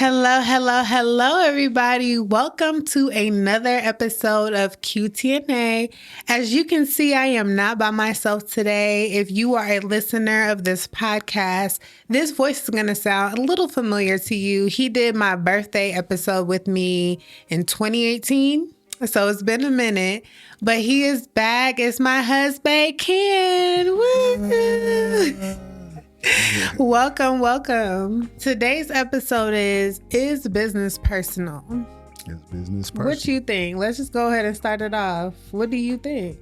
Hello, hello, hello, everybody. Welcome to another episode of QTNA. As you can see, I am not by myself today. If you are a listener of this podcast, this voice is going to sound a little familiar to you. He did my birthday episode with me in 2018. So it's been a minute, but he is back. It's my husband, Ken. Woo! Welcome. Today's episode is business personal? Is business personal? What you think? Let's just go ahead and start it off. What do you think?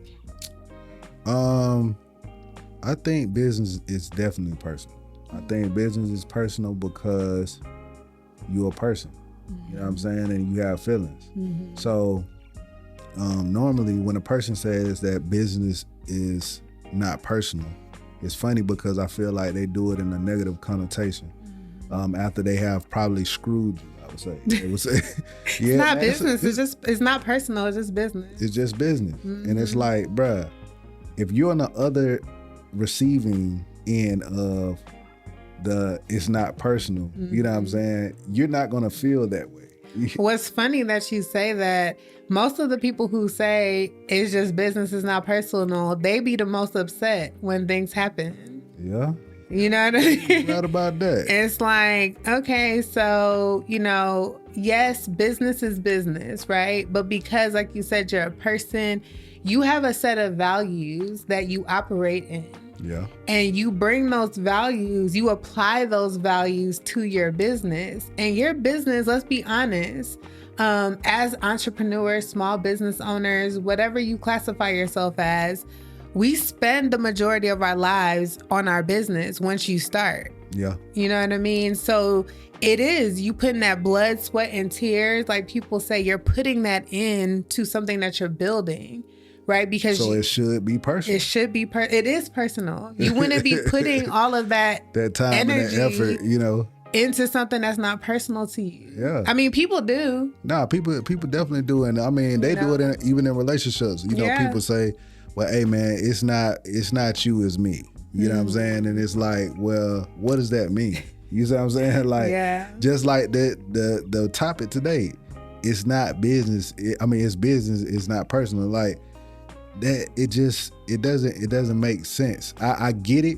I think business is definitely personal. I think business is personal because you're a person. You know what I'm saying? And you have feelings. Mm-hmm. So normally when a person says that business is not personal, it's funny because I feel like they do it in a negative connotation after they have probably screwed you, I would say. They would say yeah, it's not business. It's not personal. It's just business. It's just business. Mm-hmm. And it's like, bruh, if you're on the other receiving end of the it's not personal, mm-hmm. you know what I'm saying? You're not going to feel that way. What's funny that you say that, most of the people who say it's just business, is not personal, they be the most upset when things happen. Yeah. You know what I mean? Right about that. It's like, okay, so, yes, business is business, right? But because, like you said, you're a person, you have a set of values that you operate in. Yeah. And you bring those values, you apply those values to your business. And your business, let's be honest, as entrepreneurs, small business owners, whatever you classify yourself as, we spend the majority of our lives on our business once you start. Yeah. You know what I mean? So it is, you putting that blood, sweat, and tears, like people say, you're putting that into something that you're building. Right? Because it should be personal. It should be it is personal. You wouldn't be putting all of that time energy and that effort, into something that's not personal to you. Yeah. I mean, people do. Nah, people definitely do. And I mean, they do it even in relationships. People say, well, hey man, it's not you, it's me. You know what I'm saying? And it's like, well, what does that mean? You see what I'm saying? Like, just like the topic today, it's not business. It's business. It's not personal. Like, that it doesn't make sense. I get it,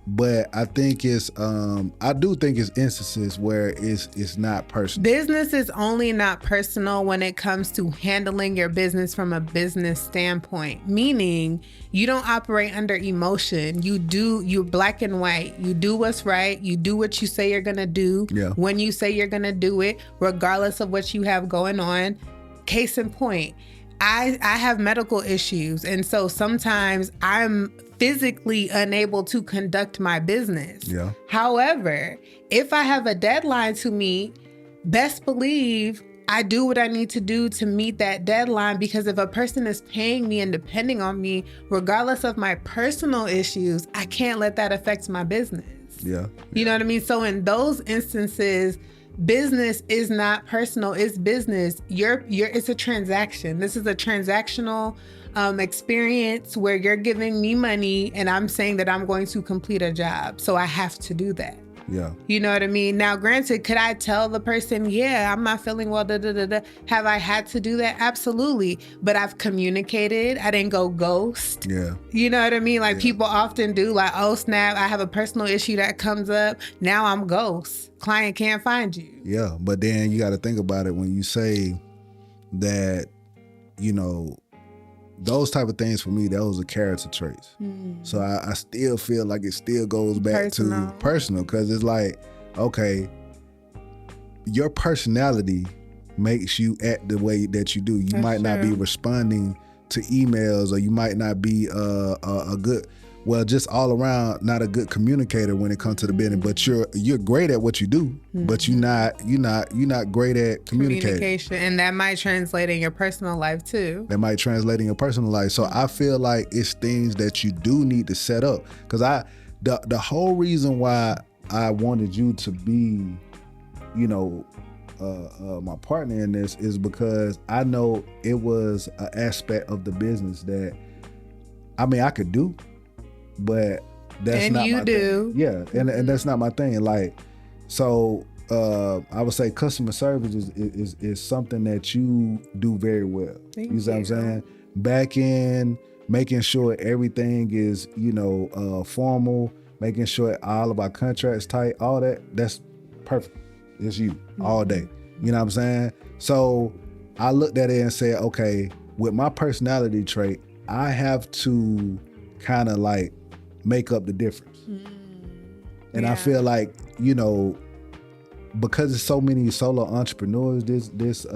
but I think I do think it's instances where it's not personal. Business is only not personal when it comes to handling your business from a business standpoint, meaning you don't operate under emotion. You're black and white. You do what's right. You do what you say you're gonna do when you say you're gonna do it, regardless of what you have going on. Case in point, I have medical issues, and so sometimes I'm physically unable to conduct my business. Yeah. However, if I have a deadline to meet, best believe I do what I need to do to meet that deadline, because if a person is paying me and depending on me, regardless of my personal issues, I can't let that affect my business. Yeah. You know what I mean? So in those instances, business is not personal, it's business. It's a transaction. This is a transactional experience where you're giving me money and I'm saying that I'm going to complete a job. So I have to do that. Yeah. You know what I mean? Now, granted, could I tell the person, I'm not feeling well, Have I had to do that? Absolutely. But I've communicated. I didn't go ghost. Yeah. You know what I mean? Like people often do, like, oh snap, I have a personal issue that comes up. Now I'm ghost. Client can't find you. Yeah. But then you got to think about it when you say that, those type of things, for me, those are character traits. So I still feel like it still goes back to personal, because it's like, okay, your personality makes you act the way that you do. You might not be responding to emails, or you might not be a good, just all around not a good communicator when it comes to the business. But you're great at what you do, but you're not great at communication. And that might translate in your personal life too. So I feel like it's things that you do need to set up. Because the whole reason why I wanted you to be, my partner in this is because I know it was an aspect of the business that, I could do, but that's not my thing. Yeah, and that's not my thing. Like, so I would say customer service is something that you do very well. You see what I'm saying? Back in making sure everything is, formal, making sure all of our contracts tight, all that's perfect. It's you all day. You know what I'm saying? So I looked at it and said, okay, with my personality trait, I have to kind of like make up the difference. And I feel like, because there's so many solo entrepreneurs this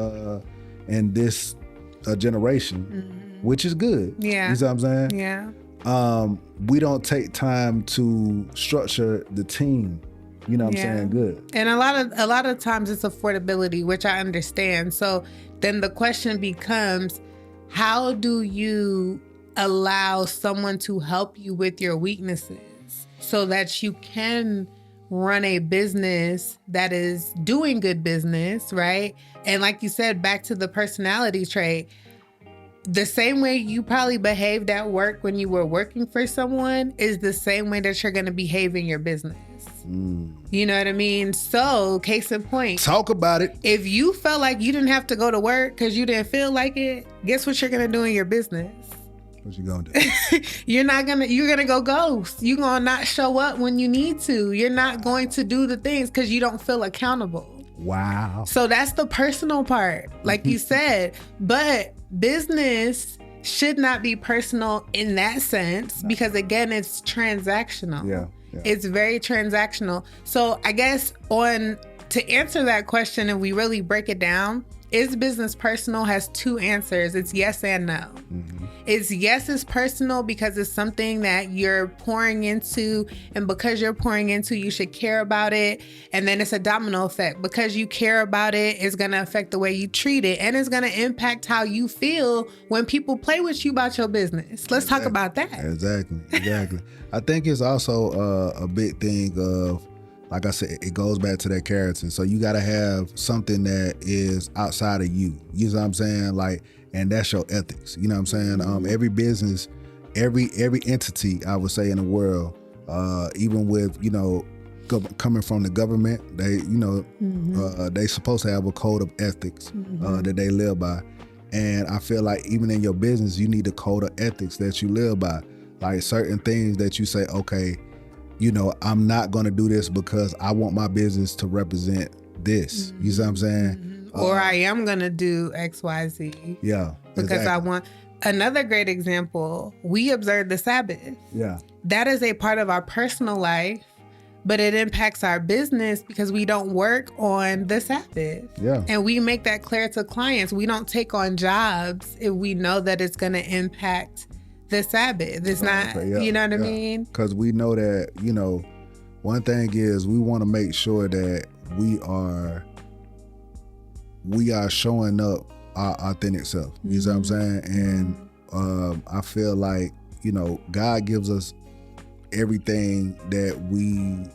generation, which is good. Yeah. You see what I'm saying? Yeah. We don't take time to structure the team. You know what I'm saying? Good. And a lot of times it's affordability, which I understand. So then the question becomes, how do you allow someone to help you with your weaknesses so that you can run a business that is doing good business, right? And like you said, back to the personality trait, the same way you probably behaved at work when you were working for someone is the same way that you're going to behave in your business. You know what I mean? So, case in point. Talk about it. If you felt like you didn't have to go to work because you didn't feel like it, guess what you're going to do in your business? What you gonna do? You're gonna go ghost. You're gonna not show up when you need to. You're not going to do the things because you don't feel accountable. Wow. So that's the personal part, like you said. But business should not be personal in that sense because, again, it's transactional. Yeah. It's very transactional. So I guess to answer that question, if we really break it down, is business personal has two answers. It's yes and no. It's yes, it's personal because it's something that you're pouring into, and because you're pouring into, you should care about it. And then it's a domino effect. Because you care about it, it's going to affect the way you treat it, and it's going to impact how you feel when people play with you about your business. Let's talk about that. Exactly. I think it's also a big thing of, like I said, it goes back to that character. So you got to have something that is outside of you. You know what I'm saying? Like, and that's your ethics. You know what I'm saying? Every business, every entity, I would say, in the world, even with, coming from the government, they, they supposed to have a code of ethics that they live by. And I feel like even in your business, you need a code of ethics that you live by. Like certain things that you say, okay, I'm not going to do this because I want my business to represent this. You see what I'm saying? Or I am going to do X, Y, Z. Yeah. Because exactly. I want. Another great example, we observe the Sabbath. Yeah. That is a part of our personal life, but it impacts our business because we don't work on the Sabbath. Yeah. And we make that clear to clients. We don't take on jobs if we know that it's going to impact the Sabbath. It's not, you know what I mean? Because we know that, one thing is we want to make sure that we are showing up our authentic self. You know what I'm saying? And I feel like, God gives us everything that we,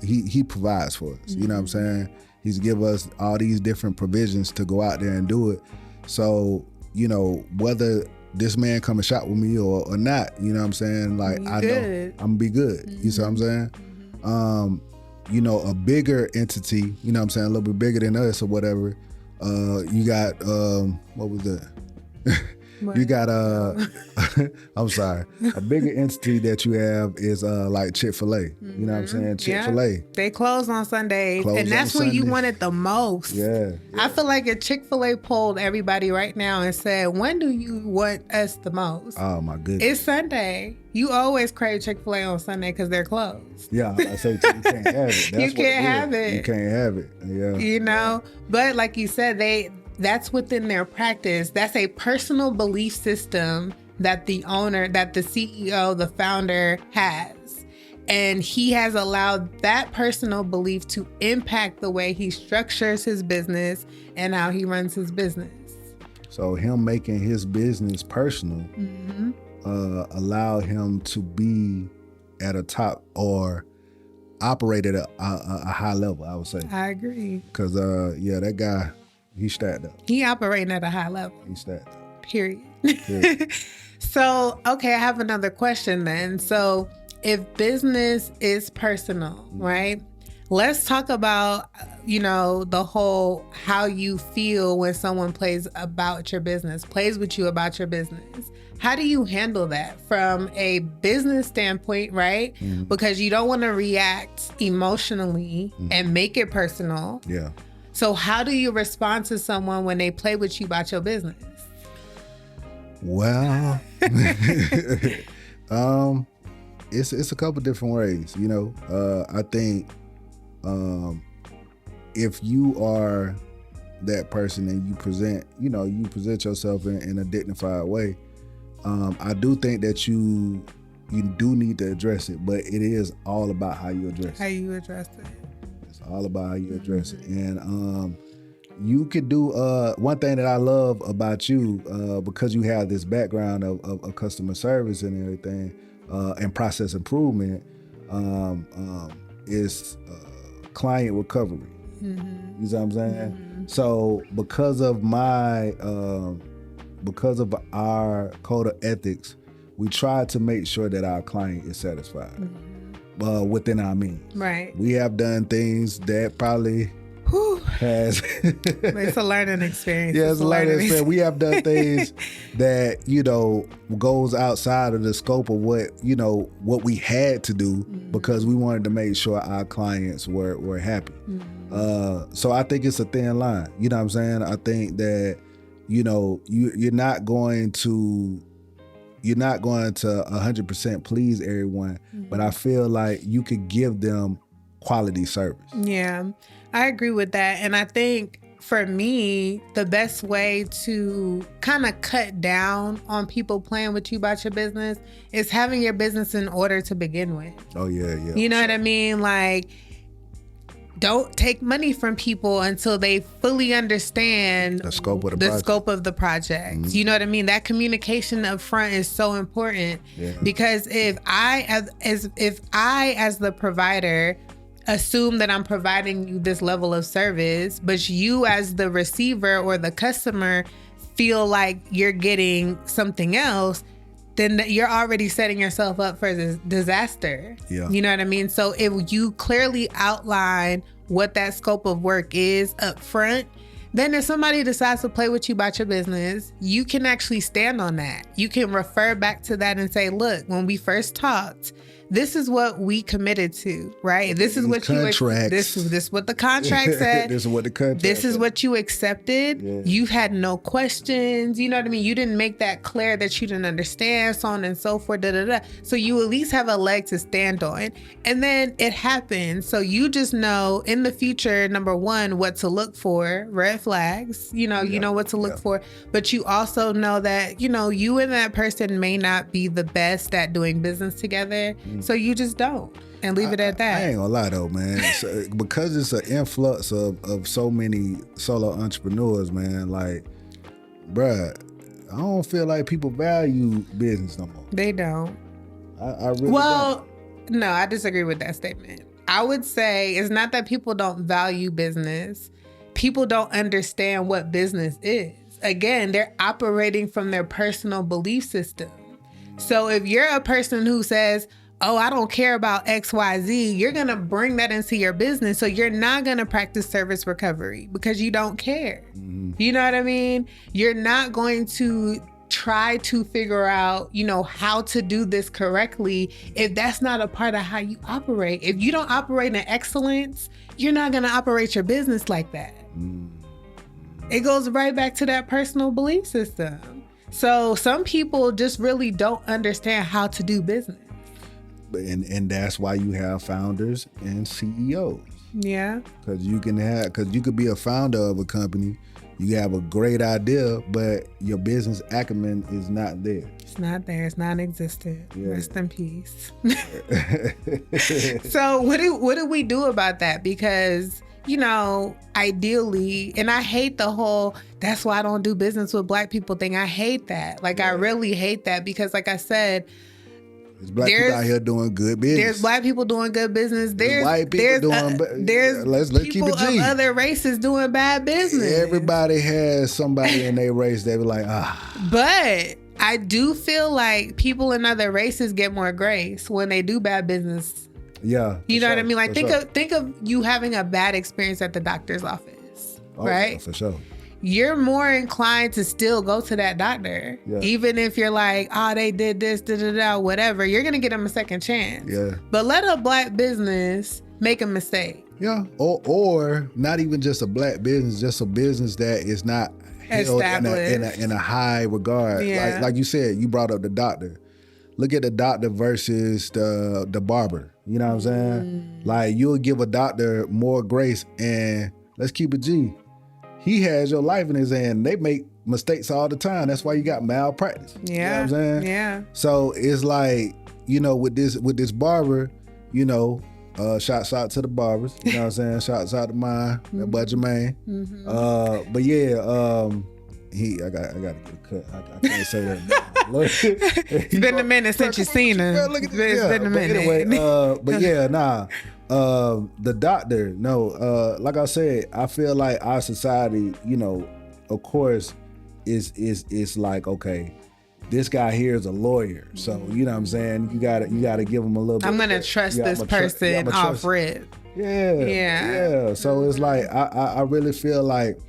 he provides for us. You know what I'm saying? He's give us all these different provisions to go out there and do it. So, whether this man come and shop with me or not, you know what I'm saying? Like, I know I'm gonna be good. You see what I'm saying? A bigger entity, you know what I'm saying, a little bit bigger than us or whatever. You got, what was that? You got I'm sorry. A bigger entity that you have is like Chick-fil-A. You know what I'm saying? Chick-fil-A. Yeah. They close on Sundays, and that's when you want it the most. Yeah. I feel like if Chick-fil-A polled everybody right now and said, when do you want us the most? Oh my goodness. It's Sunday. You always crave Chick-fil-A on Sunday because they're closed. Yeah, I say you can't have it. You can't have it. You can't have it. Yeah. But like you said, that's within their practice. That's a personal belief system that the owner, that the CEO, the founder has. And he has allowed that personal belief to impact the way he structures his business and how he runs his business. So him making his business personal allowed him to be at a top or operate at a high level, I would say. I agree. Because, that guy, he stacked up. He operating at a high level. He stacked up. Period. So, okay, I have another question then. So, if business is personal, right? let's talk about, the whole how you feel when someone plays with you about your business. How do you handle that from a business standpoint, right? Mm-hmm. Because you don't want to react emotionally and make it personal. Yeah. So how do you respond to someone when they play with you about your business? Well, it's a couple different ways, I think if you are that person and you present yourself in a dignified way, I do think that you do need to address it, but it is all about how you address it. How you address it. It's all about how you address it. And you could do one thing that I love about you, because you have this background of customer service and everything, and process improvement, is client recovery. Mm-hmm. You know what I'm saying? Mm-hmm. So because of our code of ethics, we try to make sure that our client is satisfied, within our means. Right. We have done things that probably has it's a learning experience. Yeah, it's a learning experience. We have done things that goes outside of the scope of what we had to do, because we wanted to make sure our clients were happy. So I think it's a thin line. You know what I'm saying? I think that you're not going to 100% please everyone, but I feel like you could give them quality service. Yeah, I agree with that. And I think for me, the best way to kind of cut down on people playing with you about your business is having your business in order to begin with. Oh, yeah. You know what I mean? Like, don't take money from people until they fully understand the scope of the project. Mm-hmm. You know what I mean? That communication up front is so important, because if I as the provider assume that I'm providing you this level of service, but you as the receiver or the customer feel like you're getting something else, then you're already setting yourself up for this disaster. Yeah. You know what I mean? So if you clearly outline what that scope of work is up front, then if somebody decides to play with you about your business, you can actually stand on that. You can refer back to that and say, look, when we first talked, this is what we committed to, right? This is what this is what the contract said. This is what the contract This is what you accepted. Yeah. You had no questions. You know what I mean? You didn't make that clear that you didn't understand, so on and so forth. So you at least have a leg to stand on. And then it happens. So you just know in the future, number one, what to look for, red flags. You know what to look for. But you also know that, you and that person may not be the best at doing business together. So you just don't, and leave it at that. I ain't gonna lie though, man. Because it's an influx of so many solo entrepreneurs, man. Like, bruh, I don't feel like people value business no more. They don't. I really don't. No, I disagree with that statement. I would say it's not that people don't value business. People don't understand what business is. Again, they're operating from their personal belief system. So if you're a person who says, oh, I don't care about XYZ, you're going to bring that into your business. So you're not going to practice service recovery because you don't care. Mm-hmm. You know what I mean? You're not going to try to figure out, how to do this correctly if that's not a part of how you operate. If you don't operate in excellence, you're not going to operate your business like that. Mm-hmm. It goes right back to that personal belief system. So some people just really don't understand how to do business. And that's why you have founders and CEOs. Yeah. Because you could be a founder of a company, you have a great idea, but your business acumen is not there. It's not there. It's non-existent. Yeah. Rest in peace. So what do we do about that? Because ideally, and I hate the whole, that's why I don't do business with Black people thing. I hate that. I really hate that because, like I said, there's Black people out here doing good business. There's Black people doing good business. There's white people let's people keep it G. of other races doing bad business. Everybody has somebody in their race that be like, But I do feel like people in other races get more grace when they do bad business Yeah. You know what I mean? Like think of you having a bad experience at the doctor's office, right? Yeah, for sure. You're more inclined to still go to that doctor. Yeah. Even if you're like, oh, they did this, whatever, you're going to get them a second chance. Yeah. But let a black business make a mistake. Yeah. Or not even just a black business, just a business that is not held in a high regard. Yeah. Like you said, you brought up the doctor. Look at the doctor versus the barber. You know what I'm saying? Like, you'll give a doctor more grace, and let's keep it G. He has your life in his hand. They make mistakes all the time. That's why you got malpractice. Yeah. You know what I'm saying? Yeah. So it's like, you know, with this barber, you know, shouts out to the barbers. You know what I'm saying? Shouts out to mine, that boy Jermaine. But yeah, I got to get a cut. I can't say that. It's been a minute since you've seen him. It's been a minute. Anyway, but yeah, nah. The doctor, no, like I said, I feel like our society, you know, of course, is like, okay, this guy here is a lawyer, so you know what I'm saying. You gotta give him a little bit. I'm gonna trust this person off rip. Yeah. So it's like I really feel like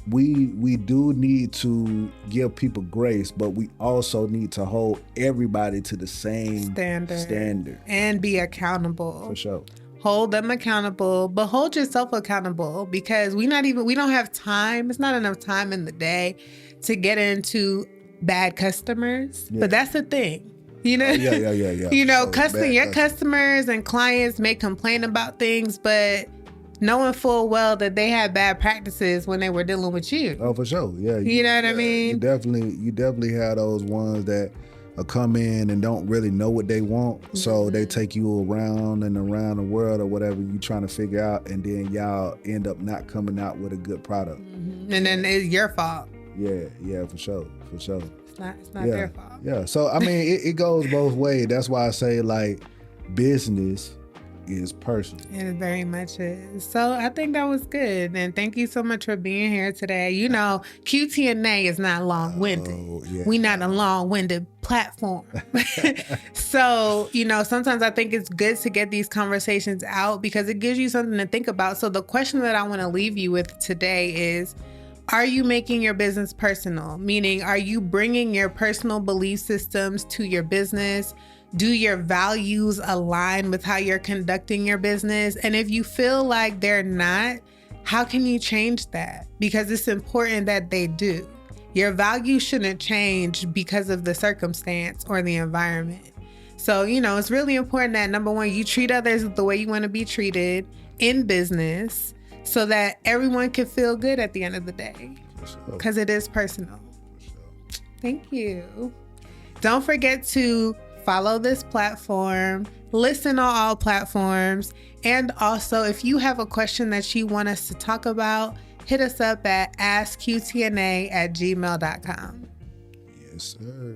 we do need to give people grace, but we also need to hold everybody to the same standard and be accountable. For sure. Hold them accountable, but hold yourself accountable, because we don't have time. It's not enough time in the day to get into bad customers. Yeah. But that's the thing. You know? Yeah. You know, your customers and clients may complain about things, but knowing full well that they had bad practices when they were dealing with you. Oh, for sure. Yeah. You know what I mean? You definitely have those ones that come in and don't really know what they want. So they take you around and around the world or whatever you trying to figure out, and then y'all end up not coming out with a good product. And then it's your fault. Yeah, for sure. It's not their fault. Yeah. So I mean, it goes both ways. That's why I say, like, business is personal. It very much is. So I think that was good. And thank you so much for being here today. You know, QTNA is not long-winded. We're not a long-winded platform. So, you know, sometimes I think it's good to get these conversations out because it gives you something to think about. So the question that I want to leave you with today is, are you making your business personal? Meaning, are you bringing your personal belief systems to your business? Do your values align with how you're conducting your business? And if you feel like they're not, how can you change that? Because it's important that they do. Your values shouldn't change because of the circumstance or the environment. So, you know, it's really important that, number one, you treat others the way you want to be treated in business so that everyone can feel good at the end of the day. Because it is personal. Thank you. Don't forget to follow this platform, listen on all platforms, and also if you have a question that you want us to talk about, hit us up at askqtna@gmail.com. Yes, sir.